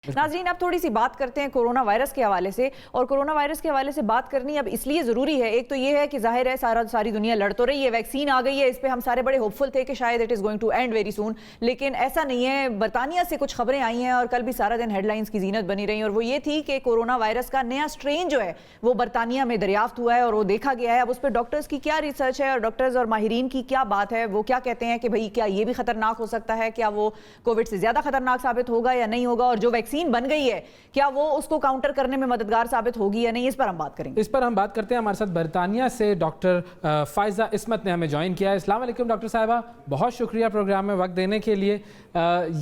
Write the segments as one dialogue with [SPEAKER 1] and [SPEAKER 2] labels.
[SPEAKER 1] नाज़रीन, अब थोड़ी सी बात करते हैं कोरोना वायरस के हवाले से। और कोरोना वायरस के हवाले से बात करनी अब इसलिए ज़रूरी है, एक तो ये है कि जाहिर है सारी दुनिया लड़ तो रही है, वैक्सीन आ गई है, इस पर हम सारे बड़े होपफुल थे कि शायद it is going to end very soon, लेकिन ऐसा नहीं है। बरतानिया से कुछ खबरें आई हैं और कल भी सारा दिन हेडलाइंस की जीनत बनी रही, और वो ये थी कि कोरोना वायरस का नया स्ट्रेन जो है वो बरतानिया में दरियाफ्त हुआ है और वो देखा गया है। अब उस पर डॉक्टर्स की क्या रिसर्च है और डॉक्टर्स और माहिरीन की क्या बात है, वो क्या कहते हैं कि भाई क्या ये भी खतरनाक हो सकता है, क्या वो कोविड से ज़्यादा खतरनाक साबित होगा या नहीं होगा, और जो वैक्सीन बन गई है क्या वो उसको काउंटर करने में मददगार साबित होगी या नहीं, इस पर हम बात करेंगे।
[SPEAKER 2] इस पर हम बात करते हैं। हमारे साथ बरतानिया से डॉक्टर फायजा इस्मत ने हमें ज्वाइन किया है। अस्सलाम वालेकुम डॉक्टर साहिबा, बहुत शुक्रिया प्रोग्राम में वक्त देने के लिए।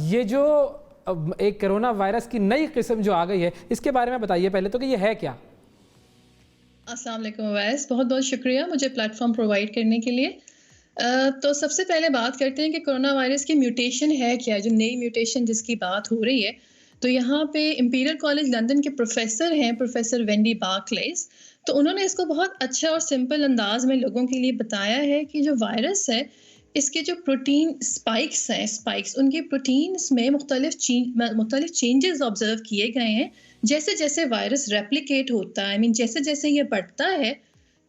[SPEAKER 2] ये जो एक कोरोना वायरस की नई किस्म जो आ गई है, इसके बारे में बताइए पहले तो कि ये है क्या।
[SPEAKER 3] अस्सलाम वालेकुम वैस, बहुत बहुत शुक्रिया मुझे प्लेटफॉर्म प्रोवाइड करने के लिए। तो सबसे पहले बात करते हैं कि कोरोना वायरस की म्यूटेशन है क्या, जो नई म्यूटेशन जिसकी बात हो रही है। तो यहाँ पे इंपीरियल कॉलेज लंदन के प्रोफेसर हैं, प्रोफेसर वेंडी बार्कलेस। तो उन्होंने इसको बहुत अच्छा और सिंपल अंदाज में लोगों के लिए बताया है कि जो वायरस है, इसके जो प्रोटीन स्पाइक्स हैं, उनके प्रोटीन्स में मुख्तलिफ चेंजेस ऑब्जर्व किए गए हैं। जैसे जैसे वायरस रेप्लिकेट होता है, जैसे जैसे ये बढ़ता है,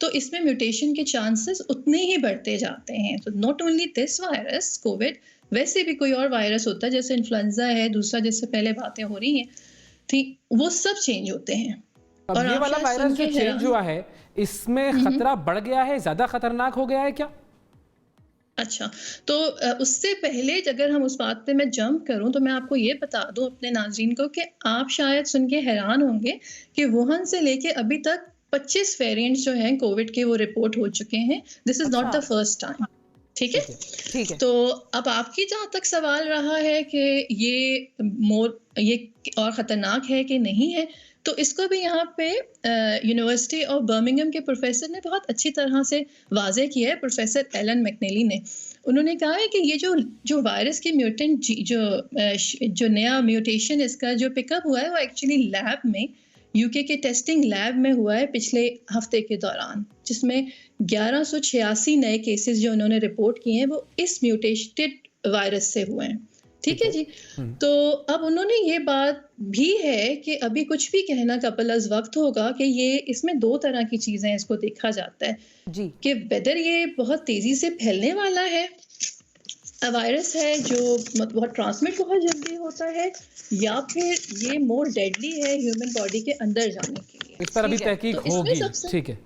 [SPEAKER 3] तो इसमें म्यूटेशन के चांसेस उतने ही बढ़ते जाते हैं। तो not only this virus Covid, वैसे भी कोई और वायरस होता है, जैसे इन्फ्लुएंजा है, दूसरा जैसे पहले बातें हो रही हैं थी, वो सब चेंज होते हैं।
[SPEAKER 2] और ये वाला वायरस जो चेंज हुआ है, इसमें खतरा बढ़ गया है, ज्यादा खतरनाक हो गया है क्या?
[SPEAKER 3] अच्छा, तो उससे पहले अगर हम उस बात पे मैं जंप करूं, तो मैं आपको ये बता दूं अपने नाज़रीन को कि आप शायद सुन के हैरान होंगे कि वुहान से लेके अभी तक 25 वेरिएंट्स जो हैं कोविड के, वो रिपोर्ट हो चुके हैं। This is not the first time. ठीक है,
[SPEAKER 1] ठीक है।
[SPEAKER 3] तो अब आपकी जहाँ तक सवाल रहा है कि ये और ख़तरनाक है कि नहीं है, तो इसको भी यहाँ पे यूनिवर्सिटी ऑफ बर्मिंघम के प्रोफेसर ने बहुत अच्छी तरह से वाज़े किया है, प्रोफेसर एलन मैकनेली ने। उन्होंने कहा है कि ये जो वायरस की म्यूटेंट जो नया म्यूटेशन इसका जो पिकअप हुआ है, वो एक्चुअली लैब में, यूके के टेस्टिंग लैब में हुआ है पिछले हफ्ते के दौरान, जिसमें 1186 नए केसेस जो उन्होंने रिपोर्ट किए हैं वो इस म्यूटेटेड वायरस से हुए हैं। ठीक है जी। तो अब उन्होंने ये बात भी है कि अभी कुछ भी कहना कपल अज वक्त होगा कि ये इसमें दो तरह की चीजें इसको देखा जाता है
[SPEAKER 1] जी,
[SPEAKER 3] कि वेदर ये बहुत तेजी से फैलने वाला है, वायरस है जो बहुत ट्रांसमिट बहुत जल्दी होता है, या फिर ये मोर डेडली है ह्यूमन बॉडी के अंदर जाने के लिए।
[SPEAKER 2] इस पर अभी तहकीक होगी। ठीक है।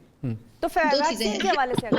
[SPEAKER 1] तो वैक्सीन के हवाले से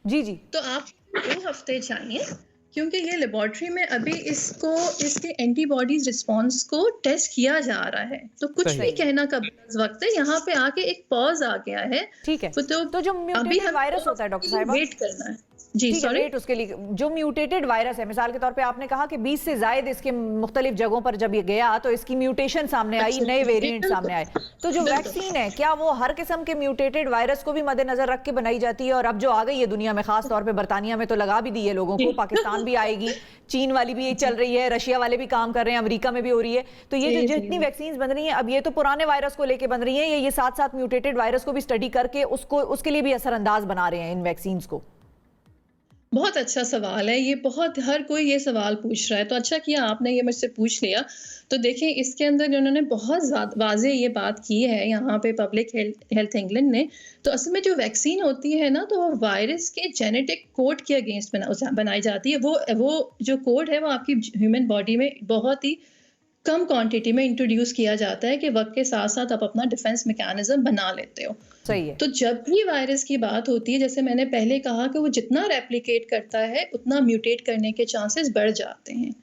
[SPEAKER 1] जी जी,
[SPEAKER 3] तो आप 2 हफ्ते चाहिए, क्योंकि ये लेबोरेटरी में अभी इसके एंटीबॉडीज रिस्पांस को टेस्ट किया जा रहा है। तो कुछ भी कहना कब वक्त है, यहाँ पे आके एक पॉज आ गया है।
[SPEAKER 1] ठीक है। तो जो
[SPEAKER 3] अभी
[SPEAKER 1] म्यूटेटेड वायरस होता है डॉक्टर साहिबा,
[SPEAKER 3] वेट करना है जी, सॉरी,
[SPEAKER 1] वेट उसके लिए जो म्यूटेटेड वायरस है, मिसाल के तौर पे आपने कहा कि 20 से ज्यादा इसके मुख्तलिफ जगहों पर जब ये गया तो इसकी म्यूटेशन सामने आई, नए वेरिएंट सामने आए। तो जो वैक्सीन है, क्या वो हर किस्म के म्यूटेटेड वायरस को भी मद्देनजर रख के बनाई जाती है? और अब जो आ गई है दुनिया में, खास तौर पे बरतानिया में तो लगा भी दी है लोगों को, पाकिस्तान भी आएगी, चीन वाली भी चल रही है, रशिया वाले भी काम कर रहे हैं, अमेरिका में भी हो रही है। तो ये जो जितनी वैक्सीन बन रही हैं अब, ये तो पुराने वायरस को लेके बन रही है, ये साथ साथ म्यूटेटेड वायरस को भी स्टडी करके उसके लिए भी असरअंदाज बना रहे हैं इन वैक्सीन को?
[SPEAKER 3] बहुत अच्छा सवाल है ये, बहुत हर कोई ये सवाल पूछ रहा है, तो अच्छा किया आपने ये मुझसे पूछ लिया। तो देखिए, इसके अंदर उन्होंने बहुत वाज़े ये बात की है यहाँ पे पब्लिक हेल्थ इंग्लैंड ने। तो असल में जो वैक्सीन होती है ना, तो वो वायरस के जेनेटिक कोड के अगेंस्ट बनाई जाती है। वो जो कोड है वो आपकी ह्यूमन बॉडी में बहुत ही कम क्वांटिटी में इंट्रोड्यूस किया जाता है कि वक्त के साथ साथ आप अपना डिफेंस मैकेनिज्म बना लेते हो।
[SPEAKER 1] सही है।
[SPEAKER 3] तो जब भी वायरस की बात होती है, जैसे मैंने पहले कहा कि वो जितना रेप्लिकेट करता है उतना म्यूटेट करने के चांसेस बढ़ जाते हैं।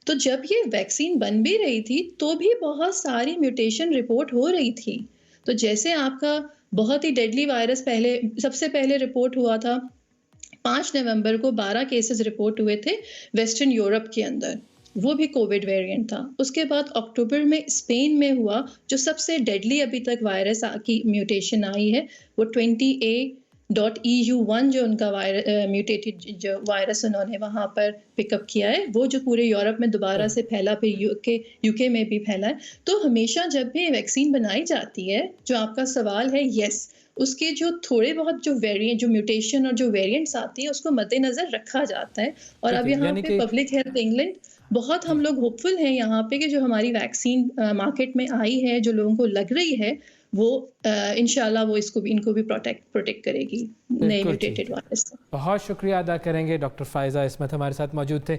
[SPEAKER 3] तो जब ये वैक्सीन बन भी रही थी तो भी बहुत सारी म्यूटेशन रिपोर्ट हो रही थी। तो जैसे आपका बहुत ही डेडली वायरस सबसे पहले रिपोर्ट हुआ था 5 नवंबर को, 12 केसेस रिपोर्ट हुए थे वेस्टर्न यूरोप के अंदर, वो भी कोविड वेरिएंट था। उसके बाद अक्टूबर में स्पेन में हुआ, जो सबसे डेडली अभी तक वायरस की म्यूटेशन आई है, वो 20A.EU1 जो उनका म्यूटेटेड जो वायरस उन्होंने वहाँ पर पिकअप किया है, वो जो पूरे यूरोप में दोबारा से फैला, फिर यूके में भी फैला है। तो हमेशा जब भी वैक्सीन बनाई जाती है, जो आपका सवाल है, यस, उसके जो थोड़े बहुत जो म्यूटेशन और जो वेरिएंट्स आती है उसको मद्देनजर रखा जाता है। और अब यहाँ पे पब्लिक हेल्थ इंग्लैंड बहुत हम लोग होपफुल हैं यहाँ पे कि जो हमारी वैक्सीन मार्केट में आई है, जो लोगों को लग रही है, वो इंशाल्लाह वो इनको भी प्रोटेक्ट करेगी नए
[SPEAKER 2] बिल्कुल ठीक
[SPEAKER 3] म्यूटेटेड
[SPEAKER 2] है।
[SPEAKER 3] वायरस से।
[SPEAKER 2] बहुत शुक्रिया अदा करेंगे, डॉक्टर फ़ायज़ा इस्मत हमारे साथ मौजूद थे।